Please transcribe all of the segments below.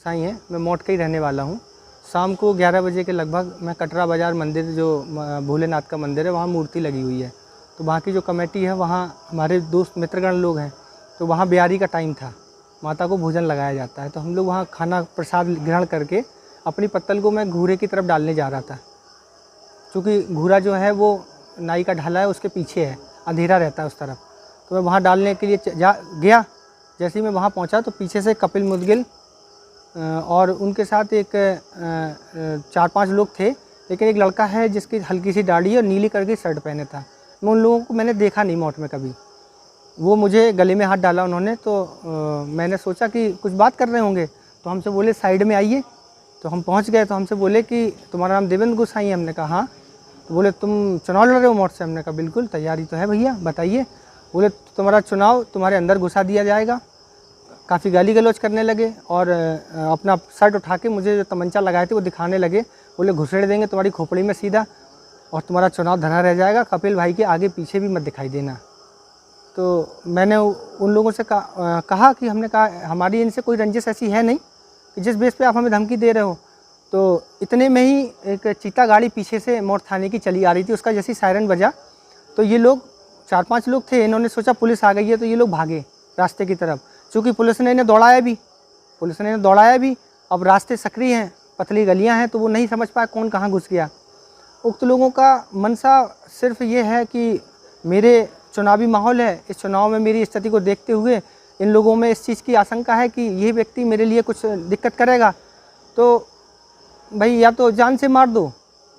साईं है, मैं मोट का ही रहने वाला हूँ। शाम को 11 बजे के लगभग मैं कटरा बाज़ार मंदिर जो भोलेनाथ का मंदिर है वहाँ मूर्ति लगी हुई है। तो वहाँ की जो कमेटी है वहाँ हमारे दोस्त मित्रगण लोग हैं, तो वहाँ ब्यारी का टाइम था, माता को भोजन लगाया जाता है। तो हम लोग वहाँ खाना प्रसाद ग्रहण करके अपनी पत्तल को मैं घूरे की तरफ डालने जा रहा था। चूँकि घूरा जो है वो नाई का ढाला है, उसके पीछे है, अंधेरा रहता है उस तरफ। तो मैं वहाँ डालने के लिए गया। जैसे ही मैं वहाँ पहुँचा तो पीछे से कपिल मुदगिल और उनके साथ एक 4-5 लोग थे, लेकिन एक लड़का है जिसकी हल्की सी दाढ़ी और नीली कलर की शर्ट पहने था। मैं उन लोगों को मैंने देखा नहीं मोट में कभी। वो मुझे गले में हाथ डाला उन्होंने, तो मैंने सोचा कि कुछ बात कर रहे होंगे, तो हमसे बोले साइड में आइए। तो हम पहुंच गए। तो हमसे बोले कि तुम्हारा नाम देवेंद्र गोसाई है? हमने कहा हाँ। तो बोले तुम चुनाव लड़ रहे हो मोट से? हमने कहा बिल्कुल, तैयारी तो है भैया, बताइए। बोले तुम्हारा चुनाव तुम्हारे अंदर घुसा दिया जाएगा। काफ़ी गाली गलौज करने लगे और अपना शर्ट उठा के मुझे जो तमंचा लगाए थे वो दिखाने लगे। बोले घुसेड़ देंगे तुम्हारी खोपड़ी में सीधा और तुम्हारा चुनाव धरा रह जाएगा, कपिल भाई के आगे पीछे भी मत दिखाई देना। तो मैंने उन लोगों से कहा कि हमने कहा हमारी इनसे कोई रंजिश ऐसी है नहीं कि जिस बेस पे आप हमें धमकी दे रहे हो। तो इतने में ही एक चीता गाड़ी पीछे से मोट थाने की चली आ रही थी। उसका जैसी सायरन बजा तो ये लोग 4-5 लोग थे, इन्होंने सोचा पुलिस आ गई है, तो ये लोग भागे रास्ते की तरफ। चूँकि पुलिस ने इन्हें दौड़ाया भी। अब रास्ते सक्रिय हैं, पतली गलियां हैं, तो वो नहीं समझ पाए कौन कहाँ घुस गया। उक्त लोगों का मनसा सिर्फ ये है कि मेरे चुनावी माहौल है, इस चुनाव में मेरी स्थिति को देखते हुए इन लोगों में इस चीज़ की आशंका है कि ये व्यक्ति मेरे लिए कुछ दिक्कत करेगा, तो भाई या तो जान से मार दो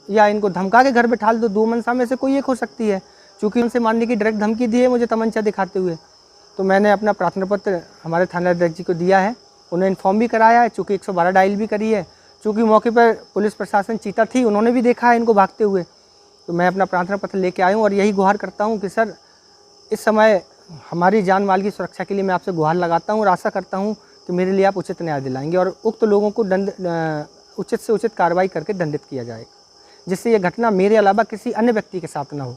या इनको धमका के घर बैठा दो। दो मनसा में से कोई एक हो सकती है। चूँकि उनसे मारने की डायरेक्ट धमकी दी है मुझे तमंचा दिखाते हुए। तो मैंने अपना प्रार्थना पत्र हमारे थानाध्यक्ष जी को दिया है, उन्हें इन्फॉर्म भी कराया है। चूँकि 112 डायल भी करी है। चूँकि मौके पर पुलिस प्रशासन चीता थी, उन्होंने भी देखा है इनको भागते हुए। तो मैं अपना प्रार्थना पत्र लेके आया हूँ और यही गुहार करता हूँ कि सर इस समय हमारी जान माल की सुरक्षा के लिए मैं आपसे गुहार लगाता हूँ और आशा करता हूँ कि मेरे लिए आप उचित न्याय दिलाएंगे और उक्त लोगों को उचित से उचित कार्रवाई करके दंडित किया जाएगा, जिससे ये घटना मेरे अलावा किसी अन्य व्यक्ति के साथ न हो।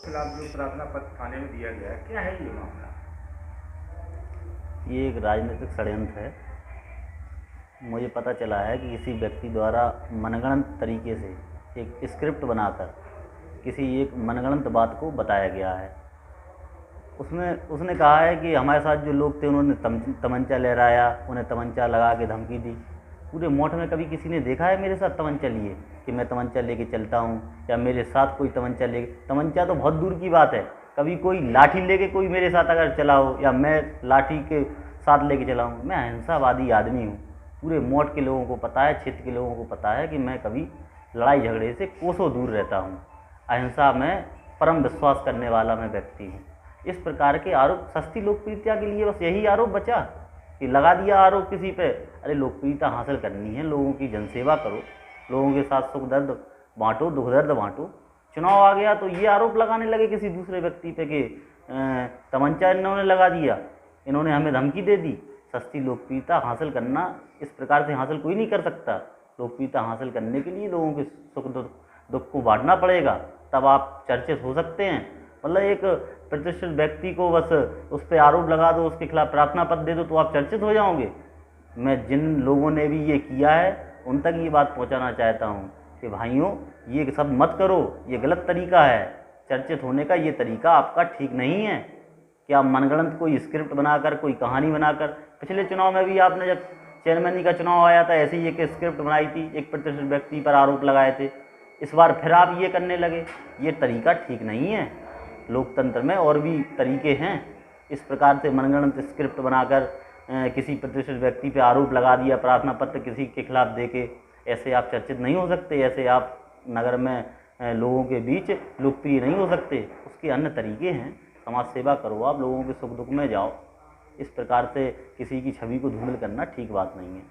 खिलाफ जो प्रार्थना पत्र थाने में दिया गया है, क्या है ये मामला? ये एक राजनीतिक षड्यंत्र है। मुझे पता चला है कि किसी व्यक्ति द्वारा मनगढ़ंत तरीके से एक स्क्रिप्ट बनाकर किसी एक मनगढ़ंत बात को बताया गया है। उसने कहा है कि हमारे साथ जो लोग थे उन्होंने तमंचा लहराया, उन्हें तमंचा लगा के धमकी दी। पूरे मोट में कभी किसी ने देखा है मेरे साथ तमंचा लिए कि मैं तमंचा लेके चलता हूँ या मेरे साथ कोई तमंचा तो बहुत दूर की बात है। कभी कोई लाठी लेके कोई मेरे साथ अगर चला हो या मैं लाठी के साथ लेके चला हूँ, मैं अहिंसावादी आदमी हूँ। पूरे मोट के लोगों को पता है, क्षेत्र के लोगों को पता है कि मैं कभी लड़ाई झगड़े से कोसों दूर रहता हूँ। अहिंसा में परम विश्वास करने वाला मैं व्यक्ति हूँ। इस प्रकार के आरोप सस्ती लोकप्रियता के लिए बस यही आरोप बचा कि लगा दिया आरोप किसी पे। अरे लोकप्रियता हासिल करनी है, लोगों की जनसेवा करो, लोगों के साथ सुख दर्द बांटो, दुख दर्द बांटो। चुनाव आ गया तो ये आरोप लगाने लगे किसी दूसरे व्यक्ति पे कि तमंचा इन्होंने लगा दिया, इन्होंने हमें धमकी दे दी। सस्ती लोकप्रियता हासिल करना इस प्रकार से हासिल कोई नहीं कर सकता। लोकप्रियता हासिल करने के लिए लोगों के सुख दुख को बांटना पड़ेगा, तब आप चर्चित हो सकते हैं। मतलब एक प्रतिष्ठित व्यक्ति को बस उस पर आरोप लगा दो, उसके खिलाफ प्रार्थना पत्र दे दो तो आप चर्चित हो जाओगे। मैं जिन लोगों ने भी ये किया है उन तक ये बात पहुंचाना चाहता हूं कि भाइयों ये सब मत करो, ये गलत तरीका है। चर्चित होने का ये तरीका आपका ठीक नहीं है कि आप मनगढ़ंत कोई स्क्रिप्ट बनाकर, कोई कहानी बनाकर। पिछले चुनाव में भी आपने जब चेयरमैन का चुनाव आया था ऐसे ही एक स्क्रिप्ट बनाई थी, एक प्रतिष्ठित व्यक्ति पर आरोप लगाए थे। इस बार फिर आप ये करने लगे, ये तरीका ठीक नहीं है। लोकतंत्र में और भी तरीके हैं। इस प्रकार से मनगढ़ंत स्क्रिप्ट बनाकर किसी प्रतिष्ठित व्यक्ति पे आरोप लगा दिया, प्रार्थना पत्र किसी के खिलाफ देके, ऐसे आप चर्चित नहीं हो सकते, ऐसे आप नगर में लोगों के बीच लोकप्रिय नहीं हो सकते। उसके अन्य तरीके हैं। समाज सेवा करो, आप लोगों के सुख दुख में जाओ। इस प्रकार से किसी की छवि को धूमिल करना ठीक बात नहीं है।